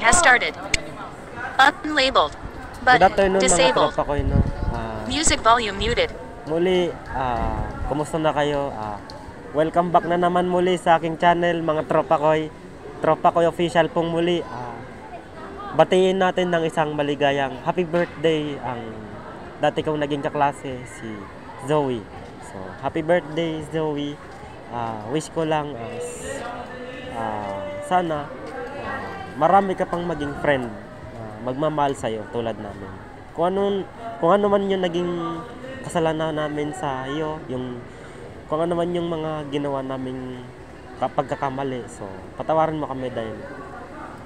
has started. Unlabeled. Good Button. afternoon mga Disabled. tropa ko, no? Music volume muted. Muli, kumusta na kayo? Welcome back na naman muli sa aking channel mga tropa koy. Tropa koy official pong muli. Batiin natin ng isang maligayang happy birthday ang dati kong naging kaklase si Zoe. So, happy birthday Zoe. Wish ko lang sana marami ka pang maging friend, magmamahal sa'yo tulad namin. Kung ano man yung naging kasalanan namin sa iyo, kung ano man yung mga ginawa naming pagkakamali, so patawarin mo kami dahil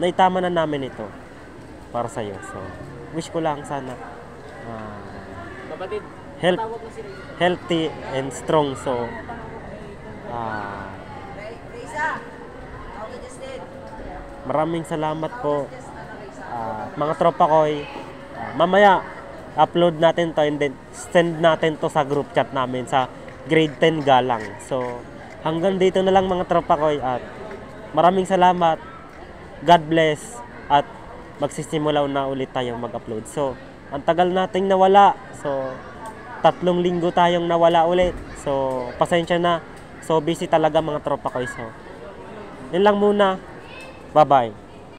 naitama na namin ito para sa iyo. So wish ko lang sana healthy and strong. So maraming salamat po mga tropa koy. Mamaya upload natin to and then send natin to sa group chat namin sa grade 10 galang. So hanggang dito na lang mga tropa koy at maraming salamat. God bless at magsisimula na ulit tayong mag-upload. So ang tagal nating nawala. So 3 linggo tayong nawala ulit. So pasensya na. So busy talaga mga tropa koy. So yun lang muna. Bye bye.